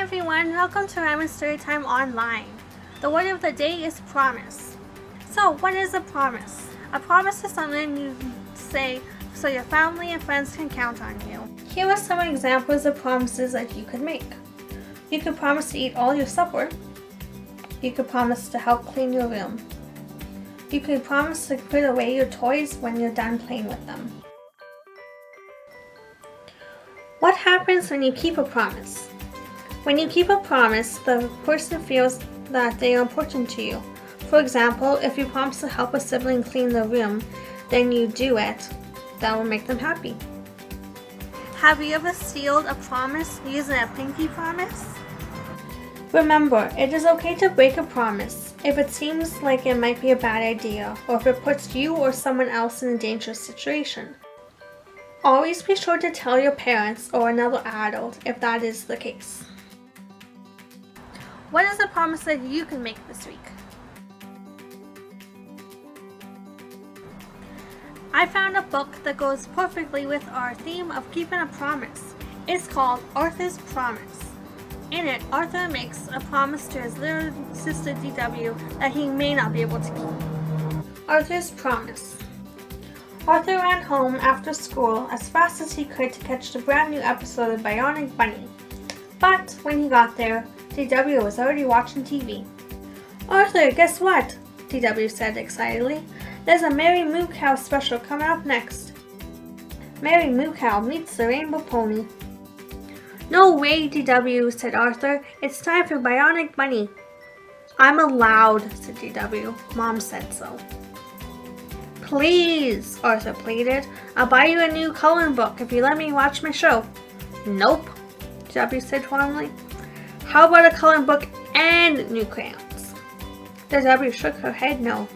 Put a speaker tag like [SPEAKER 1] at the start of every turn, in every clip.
[SPEAKER 1] everyone, welcome to Ramen Storytime Online. The word of the day is promise. So what is a promise? A promise is something you say so your family and friends can count on you. Here are some examples of promises that you could make. You could promise to eat all your supper. You could promise to help clean your room. You could promise to put away your toys when you're done playing with them. What happens when you keep a promise? When you keep a promise, the person feels that they are important to you. For example, if you promise to help a sibling clean their room, then you do it. That will make them happy. Have you ever sealed a promise using a pinky promise? Remember, it is okay to break a promise if it seems like it might be a bad idea or if it puts you or someone else in a dangerous situation. Always be sure to tell your parents or another adult if that is the case. What is a promise that you can make this week? I found a book that goes perfectly with our theme of keeping a promise. It's called Arthur's Promise. In it, Arthur makes a promise to his little sister DW that he may not be able to keep. Arthur's Promise. Arthur ran home after school as fast as he could to catch the brand new episode of Bionic Bunny. But when he got there, DW was already watching TV. "Arthur, guess what?" DW said excitedly. "There's a Mary Moo Cow special coming up next. Mary Moo Cow meets the Rainbow Pony." "No way, DW," said Arthur. "It's time for Bionic Bunny." "I'm allowed," said DW. "Mom said so." "Please," Arthur pleaded. "I'll buy you a new coloring book if you let me watch my show." "Nope," DW said warmly. "How about a coloring book and new crayons?" DW shook her head no.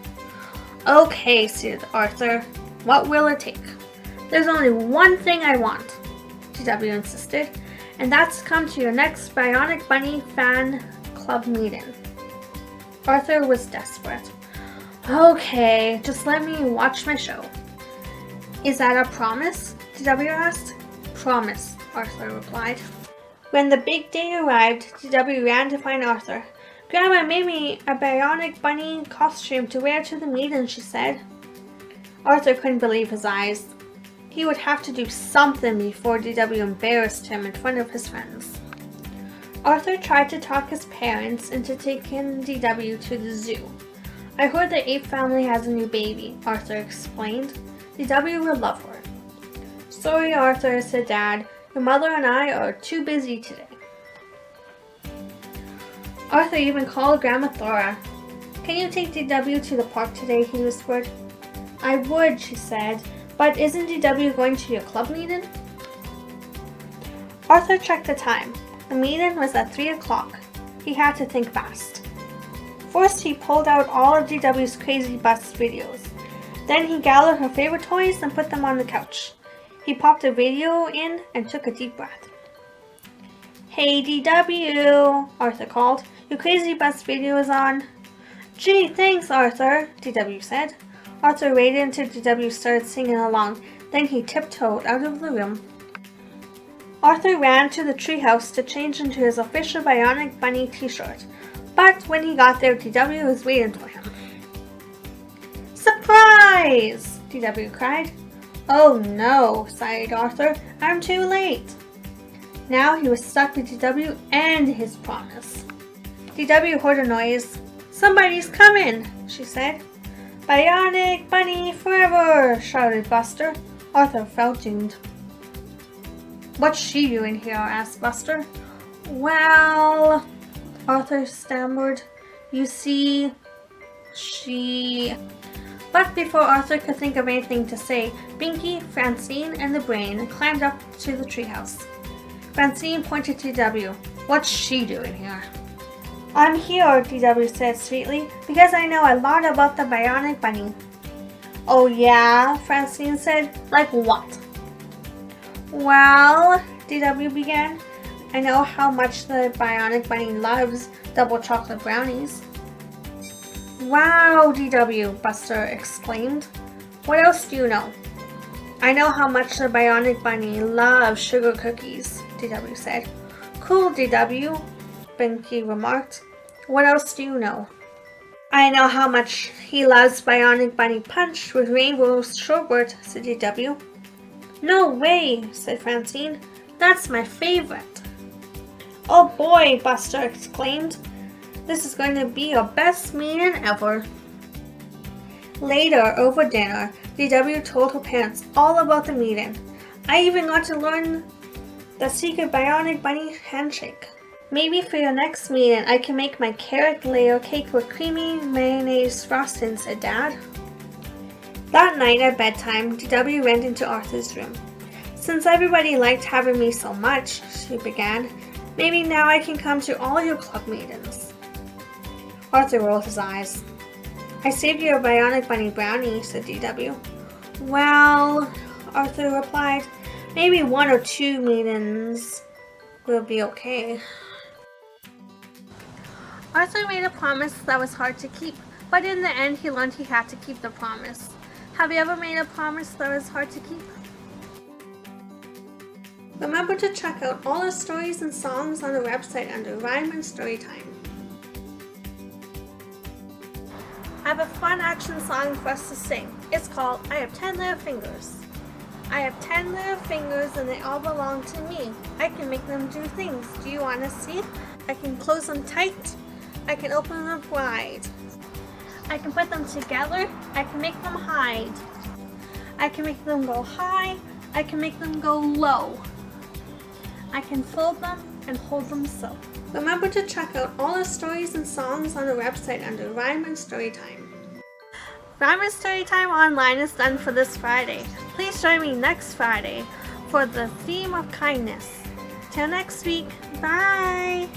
[SPEAKER 1] "Okay," said Arthur. "What will it take?" "There's only one thing I want," DW insisted, "and that's to come to your next Bionic Bunny fan club meeting." Arthur was desperate. "Okay, just let me watch my show." "Is that a promise?" DW asked. "Promise," Arthur replied. When the big day arrived, DW ran to find Arthur. "Grandma made me a Bionic Bunny costume to wear to the meeting," she said. Arthur couldn't believe his eyes. He would have to do something before DW embarrassed him in front of his friends. Arthur tried to talk his parents into taking DW to the zoo. "I heard the ape family has a new baby," Arthur explained. "DW will love her." "Sorry, Arthur," said Dad. "Your mother and I are too busy today." Arthur even called Grandma Thora. "Can you take DW to the park today?" he whispered. "I would," she said, "but isn't DW going to your club meeting?" Arthur checked the time. The meeting was at 3 o'clock. He had to think fast. First, he pulled out all of DW's Crazy Bus videos. Then he gathered her favorite toys and put them on the couch. He popped a video in and took a deep breath. "Hey DW," Arthur called. "Your Crazy Bus video is on." "Gee, thanks Arthur," DW said. Arthur waited until DW started singing along. Then he tiptoed out of the room. Arthur ran to the treehouse to change into his official Bionic Bunny t-shirt. But when he got there, DW was waiting for him. "Surprise!" DW cried. "Oh no," sighed Arthur. "I'm too late." Now he was stuck with DW and his promise. DW heard a noise. "Somebody's coming," she said. "Bionic Bunny forever," shouted Buster. Arthur felt doomed. "What's she doing here?" asked Buster. "Well," Arthur stammered, "you see, she..." But before Arthur could think of anything to say, Binky, Francine, and the Brain climbed up to the treehouse. Francine pointed to DW. "What's she doing here?" "I'm here," DW said sweetly, "because I know a lot about the Bionic Bunny." "Oh yeah?" Francine said. "Like what?" "Well," DW began, "I know how much the Bionic Bunny loves double chocolate brownies." "Wow, DW," Buster exclaimed. "What else do you know?" "I know how much the Bionic Bunny loves sugar cookies," DW said. "Cool, DW. flippantly remarked. What else do you know? I know how much he loves Bionic Bunny Punch with rainbow sherbet, said DW. No way, said Francine. That's my favorite. Oh boy, Buster exclaimed. This is going to be our best meeting ever. Later, over dinner, DW told her parents all about the meeting. I even got to learn the secret Bionic Bunny handshake. Maybe for your next meeting, I can make my carrot layer cake with creamy mayonnaise frosting, said Dad. That night at bedtime, DW went into Arthur's room. Since everybody liked having me so much, she began, maybe now I can come to all your club meetings. Arthur rolled his eyes. I saved you a Bionic Bunny brownie, said DW. Well, Arthur replied, maybe 1 or 2 meetings will be okay. Arthur made a promise that was hard to keep, but in the end he learned he had to keep the promise. Have you ever made a promise that was hard to keep? Remember to check out all the stories and songs on the website under Rhyme and Storytime. I have a fun action song for us to sing. It's called I Have 10 Little Fingers. I have 10 little fingers and they all belong to me. I can make them do things. Do you want to see? I can close them tight. I can open them wide. I can put them together. I can make them hide. I can make them go high. I can make them go low. I can fold them and hold them so. Remember to check out all the stories and songs on the website under Rhyme and Storytime. Rhyme and Storytime Online is done for this Friday. Please join me next Friday for the theme of kindness. Till next week, bye!